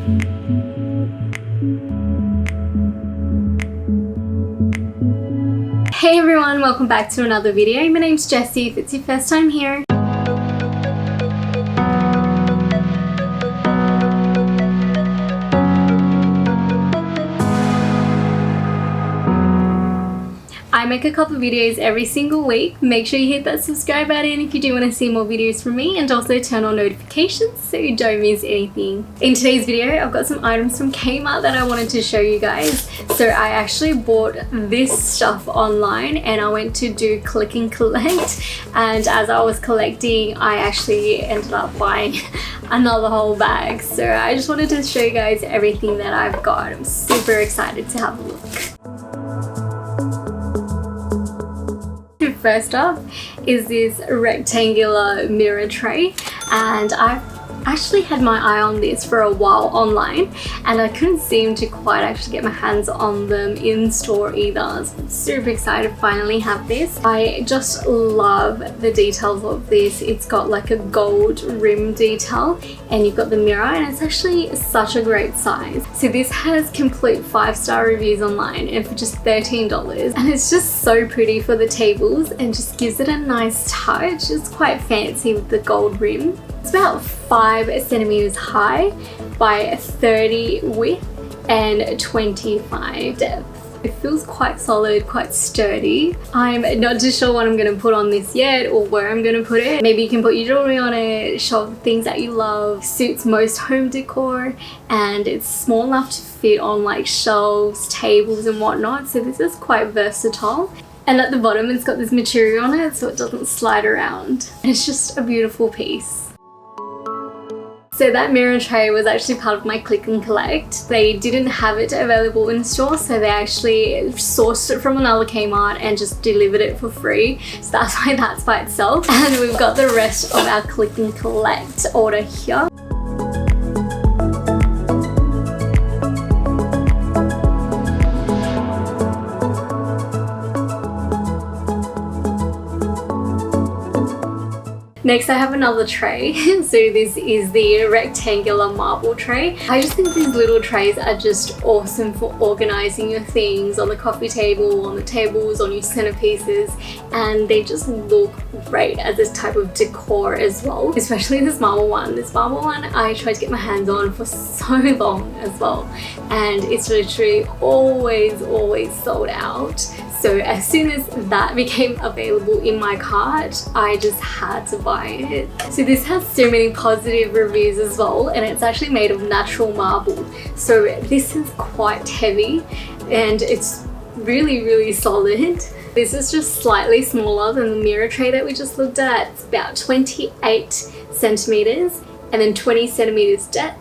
Hey everyone, welcome back to another video. My name's Jessie if it's your first time here. I make a couple of videos every single week. Make sure you hit that subscribe button if you do want to see more videos from me, and also turn on notifications so you don't miss anything. In today's video, I've got some items from Kmart that I wanted to show you guys. So I actually bought this stuff online and I went to do click and collect, and as I was collecting I actually ended up buying another whole bag. So I just wanted to show you guys everything that I've got. I'm super excited to have a look. First up is this rectangular mirror tray, and I've actually had my eye on this for a while online and I couldn't seem to quite actually get my hands on them in store either. So I'm super excited to finally have this. I just love the details of this. It's got like a gold rim detail and you've got the mirror, and it's actually such a great size. So this has complete 5-star reviews online and for just $13, and it's just so pretty for the tables and just gives it a nice touch. It's quite fancy with the gold rim. It's about 5 centimeters high by 30 width and 25 depth. It feels quite solid, quite sturdy. I'm not too sure what I'm going to put on this yet or where I'm going to put it. Maybe you can put your jewelry on it, show the things that you love. Suits most home decor, and it's small enough to fit on like shelves, tables and whatnot. So this is quite versatile. And at the bottom it's got this material on it so it doesn't slide around. And it's just a beautiful piece. So that mirror tray was actually part of my click and collect. They didn't have it available in store, so they actually sourced it from another Kmart and just delivered it for free. So that's why that's by itself. And we've got the rest of our click and collect order here. Next I have another tray. So this is the rectangular marble tray. I just think these little trays are just awesome for organizing your things on the coffee table, on the tables, on your centerpieces, and they just look great as this type of decor as well. Especially this marble one. This marble one I tried to get my hands on for so long as well, and it's literally always sold out. So as soon as that became available in my cart, I just had to buy it. So this has so many positive reviews as well, and it's actually made of natural marble. So this is quite heavy and it's really solid. This is just slightly smaller than the mirror tray that we just looked at. It's about 28 centimeters and then 20 centimeters depth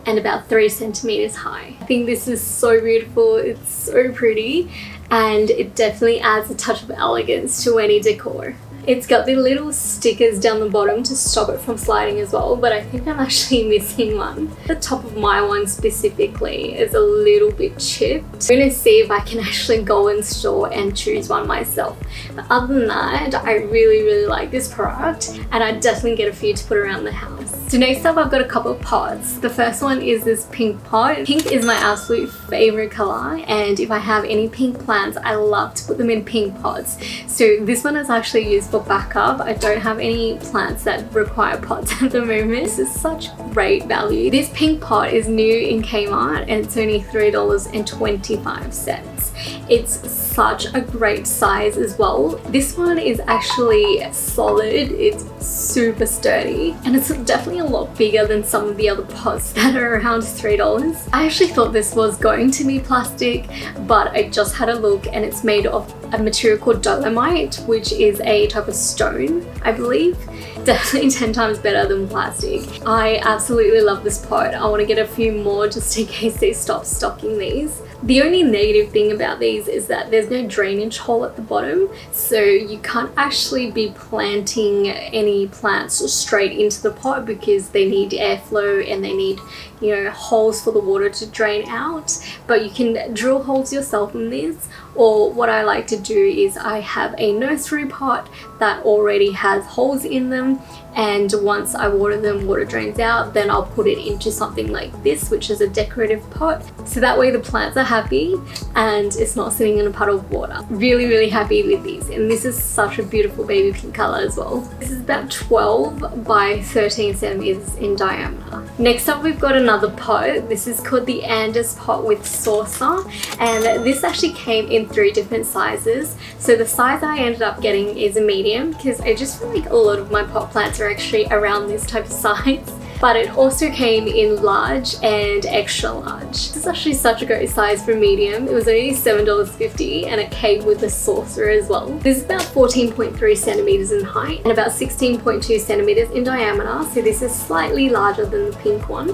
and about 3 centimeters high. I think this is so beautiful. It's so pretty, and it definitely adds a touch of elegance to any decor. It's got the little stickers down the bottom to stop it from sliding as well, but I think I'm actually missing one. The top of my one specifically is a little bit chipped. I'm going to see if I can actually go in store and choose one myself. But other than that, I really like this product, and I'd definitely get a few to put around the house. So next up I've got a couple of pots. The first one is this pink pot. Pink is my absolute favorite color, and if I have any pink plants I love to put them in pink pots. So this one is actually used for backup. I don't have any plants that require pots at the moment. This is such great value. This pink pot is new in Kmart and it's only $3.25. It's such a great size as well. This one is actually solid. It's super sturdy, and it's definitely a lot bigger than some of the other pots that are around $3. I actually thought this was going to be plastic, but I just had a look and it's made of a material called dolomite, which is a type of stone, I believe. Definitely 10 times better than plastic. I absolutely love this pot. I want to get a few more just in case they stop stocking these. The only negative thing about these is that there's no drainage hole at the bottom, so you can't actually be planting any plants straight into the pot because they need airflow and they need, you know, holes for the water to drain out. But you can drill holes yourself in this, or what I like to do is I have a nursery pot that already has holes in them, and once I water them, water drains out, then I'll put it into something like this, which is a decorative pot. So that way the plants are happy and it's not sitting in a puddle of water. Really happy with these, and this is such a beautiful baby pink color as well. This is about 12 by 13 centimeters in diameter. Next up, we've got another pot. This is called the Anders pot with saucer, and this actually came in 3 different sizes. So the size I ended up getting is a medium, because I just feel like a lot of my pot plants are actually around this type of size. But it also came in large and extra large. This is actually such a great size for medium. It was only $7.50 and it came with a saucer as well. This is about 14.3 centimeters in height and about 16.2 centimeters in diameter. So this is slightly larger than the pink one.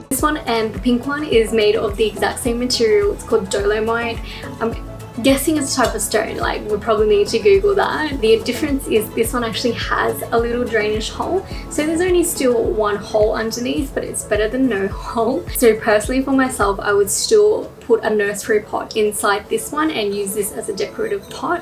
This one and the pink one is made of the exact same material. It's called dolomite. I'm guessing it's a type of stone, like we probably need to Google that. The difference is this one actually has a little drainage hole, so there's only still one hole underneath, but it's better than no hole. So personally for myself, I would still put a nursery pot inside this one and use this as a decorative pot,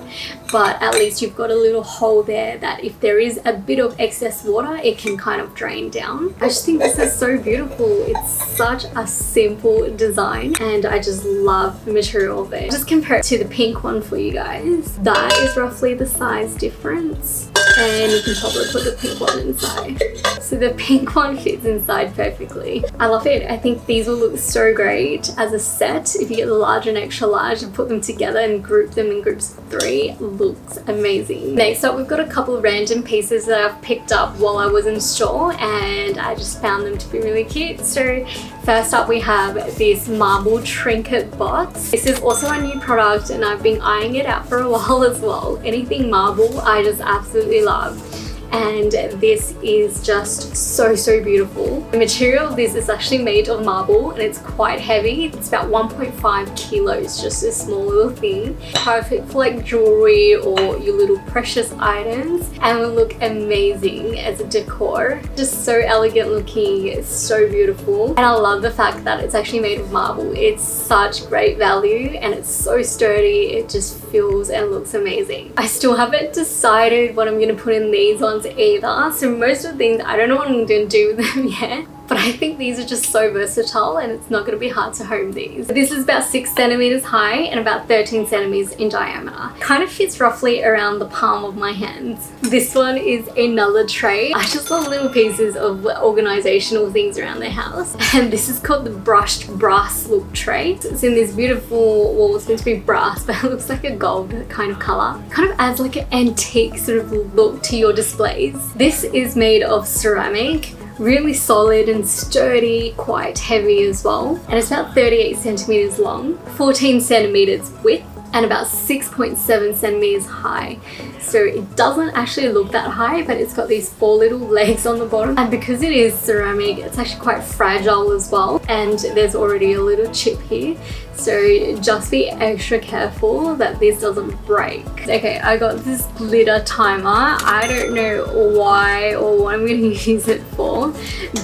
but at least you've got a little hole there that if there is a bit of excess water, it can kind of drain down. I just think this is so beautiful. It's such a simple design and I just love the material of it. Just compare it to the pink one for you guys. That is roughly the size difference, and you can probably put the pink one inside. So the pink one fits inside perfectly. I love it. I think these will look so great as a set. If you get the large and extra large and put them together and group them in groups of 3, looks amazing. Next up, we've got a couple of random pieces that I've picked up while I was in store and I just found them to be really cute. So first up, we have this marble trinket box. This is also a new product and I've been eyeing it out for a while as well. Anything marble, I just absolutely love. And this is just so beautiful. The material of this is actually made of marble and it's quite heavy. It's about 1.5 kilos, just a small little thing. Perfect for like jewelry or your little precious items, and will look amazing as a decor. Just so elegant looking, it's so beautiful. And I love the fact that it's actually made of marble. It's such great value and it's so sturdy. It just feels and looks amazing. I still haven't decided what I'm going to put in these ones either, so most of the things I don't know what I'm going to do with them yet, but I think these are just so versatile and it's not going to be hard to home these. This is about 6 centimeters high and about 13 centimeters in diameter. Kind of fits roughly around the palm of my hands. This one is another tray. I just love little pieces of organizational things around the house, and this is called the brushed brass look tray. So it's in this beautiful, well, it's meant to be brass, but it looks like a gold kind of color. Kind of adds like an antique sort of look to your displays. This is made of ceramic, really solid and sturdy, quite heavy as well, and it's about 38 centimeters long, 14 centimeters width, and about 6.7 centimeters high. So it doesn't actually look that high, but it's got these 4 little legs on the bottom, and because it is ceramic, it's actually quite fragile as well, and there's already a little chip here, so just be extra careful that this doesn't break. Okay, I got this glitter timer. I don't know why or what I'm going to use it for,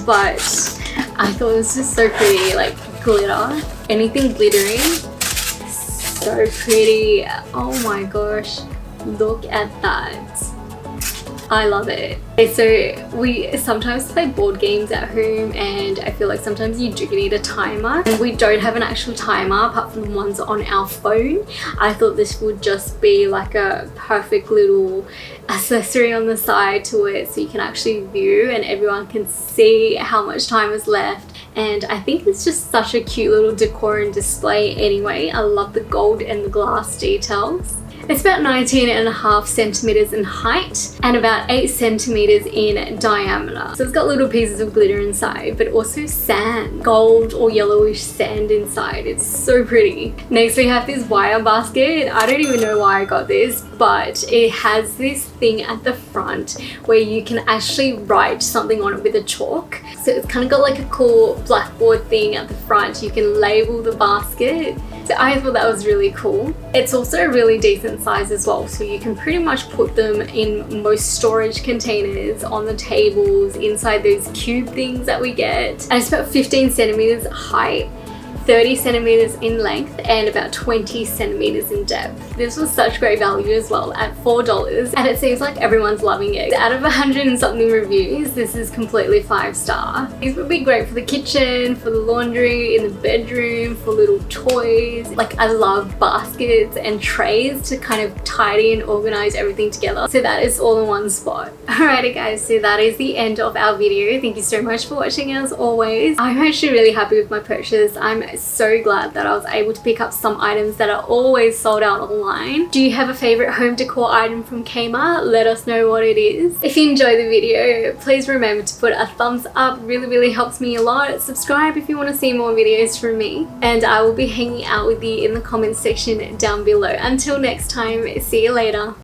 but I thought it was just so pretty, like glitter, anything glittery, so pretty. Oh my gosh, look at that. I love it. Okay, so we sometimes play board games at home and I feel like sometimes you do need a timer. And we don't have an actual timer apart from the ones on our phone. I thought this would just be like a perfect little accessory on the side to it, so you can actually view and everyone can see how much time is left. And I think it's just such a cute little decor and display anyway. I love the gold and the glass details. It's about 19.5 centimeters in height and about 8 centimeters in diameter. So it's got little pieces of glitter inside, but also sand, gold or yellowish sand inside. It's so pretty. Next we have this wire basket. I don't even know why I got this, but it has this thing at the front where you can actually write something on it with a chalk. So it's kind of got like a cool blackboard thing at the front. You can label the basket. So I thought that was really cool. It's also a really decent size as well, so you can pretty much put them in most storage containers, on the tables, inside those cube things that we get. And it's about 15 centimeters height, 30 centimeters in length and about 20 centimeters in depth. This was such great value as well at $4, and it seems like everyone's loving it. Out of 100 and something reviews, this is completely 5-star. These would be great for the kitchen, for the laundry, in the bedroom, for little toys. Like, I love baskets and trays to kind of tidy and organize everything together. So that is all in one spot. Alrighty guys, so that is the end of our video. Thank you so much for watching as always. I'm actually really happy with my purchase. I'm so glad that I was able to pick up some items that are always sold out online. Do you have a favorite home decor item from Kmart? Let us know what it is. If you enjoyed the video, please remember to put a thumbs up. Really helps me a lot. Subscribe if you want to see more videos from me, and I will be hanging out with you in the comments section down below. Until next time, see you later.